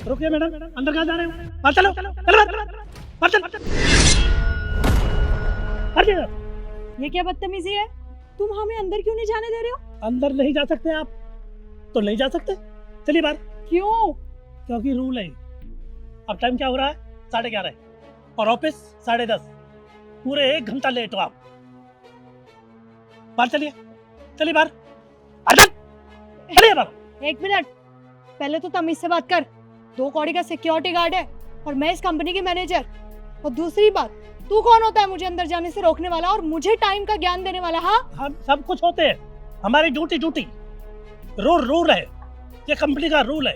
रुकिए मैडम, अंदर कहाँ जा रहे हो? बाहर चलो चलो बाहर चलो। ये क्या बदतमीजी है? तुम हमें अंदर क्यों नहीं जाने दे रहे हो? अंदर नहीं जा सकते आप तो नहीं जा सकते, चलिए बाहर। क्यों? क्योंकि रूल है। अब टाइम क्या हो रहा है? 11:30 और ऑफिस 10:30। पूरे 1 घंटा लेट हो आप। बाहर चलिए, चलिए बाहर। चलिए बाहर। 1 मिनट, पहले तो तमीज से बात कर। 2 कौड़ी का सिक्योरिटी गार्ड है और मैं इस कंपनी की मैनेजर। और दूसरी बात, तू कौन होता है मुझे अंदर जाने से रोकने वाला और मुझे टाइम का ज्ञान देने वाला? हाँ, हम सब कुछ होते हैं, हमारी ड्यूटी रूल है। ये कंपनी का रूल है,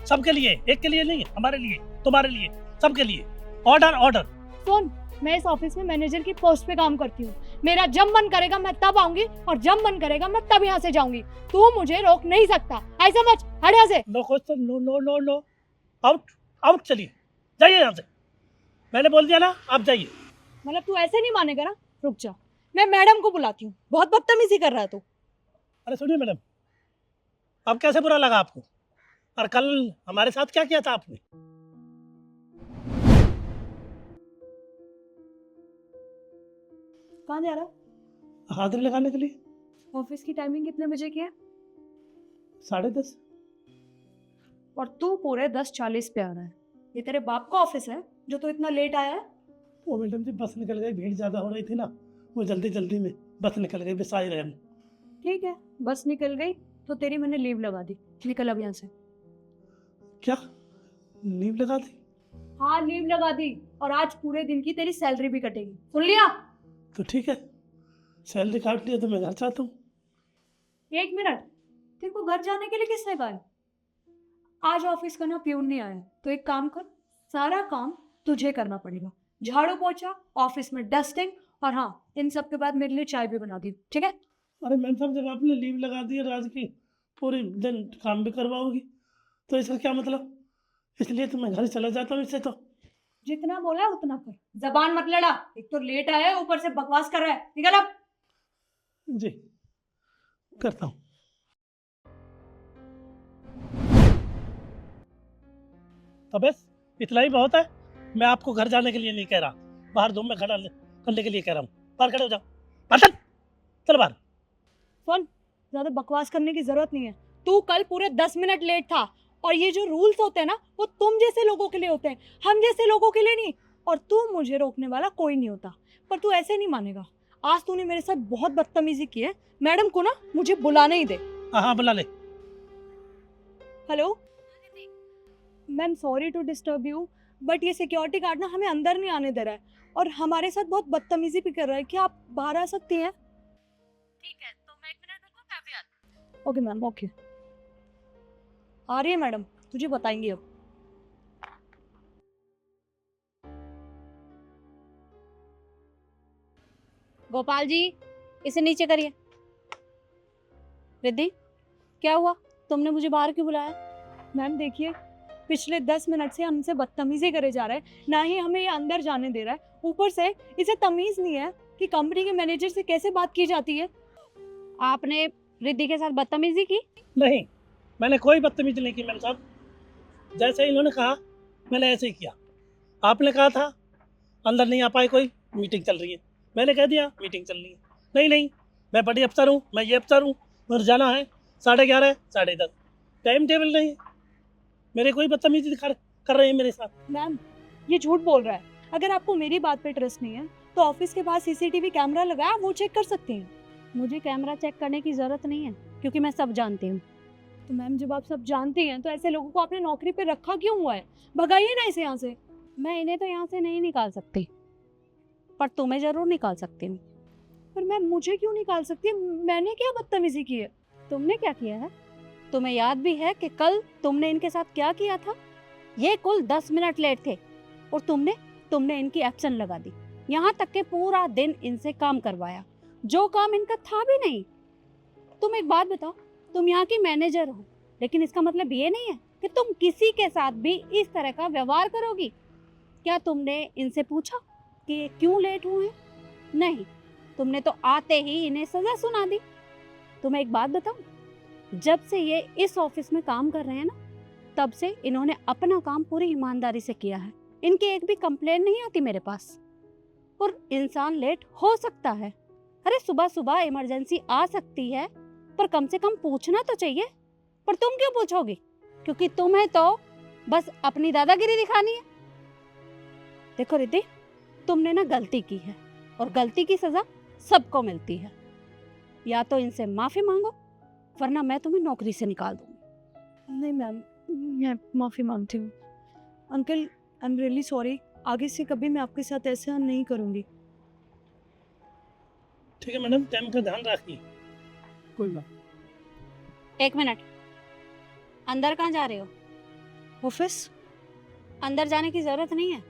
सबके लिए, एक के लिए नहीं, हमारे लिए, तुम्हारे लिए, सबके लिए। ऑर्डर। सुन, मैं इस ऑफिस में मैनेजर की पोस्ट पे काम करती हूँ। मेरा जब मन करेगा मैं तब आऊंगी और जब मन करेगा मैं तब यहाँ से जाऊंगी। तू मुझे रोक नहीं सकता, ऐसा समझ। हट यहाँ से। No question, no. आउट चलिए, जाइए यहाँ से। मैंने बोल दिया ना, आप जाइए। मतलब तू ऐसे नहीं मानेगा ना? रुक जा, मैं मैडम को बुलाती हूँ। बहुत बदतमीजी कर रहा है तू। अरे सुनिए मैडम, अब कैसे बुरा लगा आपको? और कल हमारे साथ क्या किया था आपने? कहाँ जा रहा? हाजिरी लगाने के लिए। ऑफिस की टाइमिंग कितने बजे की है? 10:30। और तू पूरे 10:40 पे आ रहा है। ये तेरे बाप का ऑफिस है जो तू इतना लेट आया है? वो मैडम जी, बस निकल गई, भीड़ ज़्यादा हो रही थी ना, वो जल्दी में बस निकल गई, बस आ ही रहे हम। ठीक है, बस निकल गई तो तेरी मैंने लीव लगा दी। निकल अब यहाँ से। क्या नींव लगा दी? हाँ, लीव लगा दी और आज पूरे दिन की तेरी सैलरी भी कटेगी। सुन लिया? तो ठीक है, सैलरी काट लिया तो मैं घर चाहता हूँ। 1 मिनट, तेरे को घर जाने के लिए किसने कहा है? आज ऑफिस का ना प्यून नहीं आया, तो एक काम कर, सारा काम तुझे करना पड़ेगा। झाड़ू पोछा, ऑफिस में डस्टिंग, और हाँ, इन सब के बाद मेरे लिए चाय भी बना दी, ठीक है? अरे मैम साहब, जब आपने लीव लगा दी है आज की, पूरी दिन काम भी करवाओगी तो इसका क्या मतलब? इसलिए तो मैं घर चला जाता हूँ इससे। तो जितना बोला है उतना कर, जबान मत लड़ा। एक तो लेट आया है, ऊपर से बकवास कर रहा है। निकल अब। जी करता हूँ। तो बस इतना ही बहुत है। मैं आपको घर जाने के लिए नहीं कह रहा, बाहर धूप में खड़ा करने के लिए कह रहा हूँ। बाहर खड़े हो जाओ, बाहर चल, चल बाहर। सुन, ज्यादा बकवास करने की जरूरत नहीं है। तू कल पूरे 10 मिनट लेट था और ये जो रूल्स होते हैं ना, वो तुम जैसे लोगों के लिए होते हैं, हम जैसे लोगों के लिए नहीं। और तू मुझे रोकने वाला कोई नहीं होता, पर तू ऐसे नहीं मानेगा। आज तूने मेरे साथ बहुत बदतमीजी की है। मैडम को ना मुझे बुलाने ही दे। हाँ बुला ले। Hello ma'am, sorry to disturb you, but ये सिक्योरिटी गार्ड ना हमें अंदर नहीं आने दे रहा है और हमारे साथ बहुत बदतमीजी भी कर रहा है। क्या आप बाहर आ सकती हैं? ठीक है, तो मैं 1 मिनट रुको, मैं अभी आती हूं। Okay ma'am, okay. आ रही है मैडम, तुझे बताएंगी अब। गोपाल जी, इसे नीचे करिए। रिद्धि, क्या हुआ? तुमने मुझे बाहर क्यों बुलाया? मैम देखिए, पिछले 10 मिनट से हमसे बदतमीजी करे जा रहा है, ना ही हमें ये अंदर जाने दे रहा है। ऊपर से इसे तमीज नहीं है कि कंपनी के मैनेजर से कैसे बात की जाती है। आपने रिद्धि के साथ बदतमीजी की? नहीं, मैंने कोई बदतमीजी नहीं की मैम साहब। जैसे इन्होंने कहा मैंने ऐसे ही किया। आपने कहा था अंदर नहीं आ पाए कोई, मीटिंग चल रही है, मैंने कह दिया मीटिंग चल रही है। नहीं, मैं बड़ी अफसर हूँ, मैं ये अफसर हूँ, मुझे जाना है 11:30 10:30। टाइम टेबल नहीं, मेरे कोई बदतमीजी कर रहे हैं मेरे साथ। मैम, ये झूठ बोल रहा है। अगर आपको मेरी बात पे ट्रस्ट नहीं है तो ऑफिस के पास सीसीटीवी कैमरा लगा है, वो चेक कर सकती हैं। मुझे कैमरा चेक करने की जरूरत नहीं है, क्योंकि मैं सब जानती हूँ। तो मैम, जब आप सब जानती हैं तो ऐसे लोगों को आपने नौकरी पे रखा क्यों हुआ है? भगाइए ना इसे यहाँ से। मैं इन्हें तो यहाँ से नहीं निकाल सकती, पर तुम्हें जरूर निकाल सकती हूँ। पर मैम, मुझे क्यों निकाल सकती है? मैंने क्या बदतमीजी की है? तुमने क्या किया है? तुम्हें याद भी है कि कल तुमने इनके साथ क्या किया था? ये कुल 10 मिनट लेट थे और तुमने इनकी एक्शन लगा दी। यहाँ तक के पूरा दिन इनसे काम करवाया, जो काम इनका था भी नहीं। तुम एक बात बताओ, तुम यहाँ की मैनेजर हो, लेकिन इसका मतलब ये नहीं है कि तुम किसी के साथ भी इस तरह का व्यवहार करोगी। क्या तुमने इनसे पूछा कि ये क्यों लेट हुए हैं? नहीं, तुमने तो आते ही इन्हें सजा सुना दी। तुम्हें एक बात बताऊं, जब से ये इस ऑफिस में काम कर रहे हैं ना, तब से इन्होंने अपना काम पूरी ईमानदारी से किया है। इनकी एक भी कंप्लेन नहीं आती मेरे पास। और इंसान लेट हो सकता है, अरे सुबह सुबह इमरजेंसी आ सकती है, पर कम से कम पूछना तो चाहिए। पर तुम क्यों पूछोगी? क्योंकि तुम्हें तो बस अपनी दादागिरी दिखानी है। देखो रिद्धि, तुमने ना गलती की है और गलती की सजा सबको मिलती है। या तो इनसे माफी मांगो, वरना मैं तुम्हें नौकरी से निकाल दूंगी। नहीं मैम, मैं माफ़ी मांगती हूँ। Uncle, I am really sorry. आगे से कभी मैं आपके साथ ऐसा नहीं करूँगी। ठीक है मैडम, टाइम का ध्यान रखिए। कोई बात। एक मिनट, अंदर कहाँ जा रहे हो? ऑफिस? अंदर जाने की जरूरत नहीं है।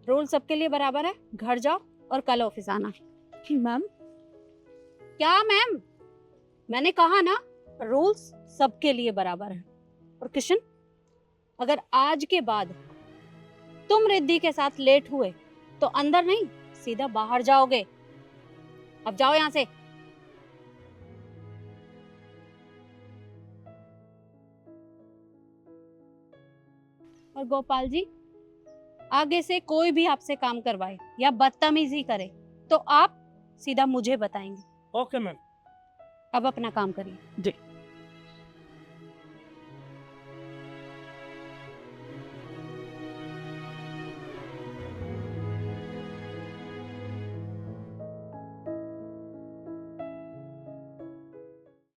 रूल सबके लिए बराबर है। घर जाओ और कल ऑफिस आना। मैम, क्या मैम? मैंने कहा ना, रूल्स सबके लिए बराबर है। और किशन, अगर आज के बाद तुम रिद्धि के साथ लेट हुए तो अंदर नहीं, सीधा बाहर जाओगे। अब जाओ यहाँ से। और गोपाल जी, आगे से कोई भी आपसे काम करवाए या बदतमीजी करे तो आप सीधा मुझे बताएंगे। Okay ma'am. अब अपना काम करिए। जी।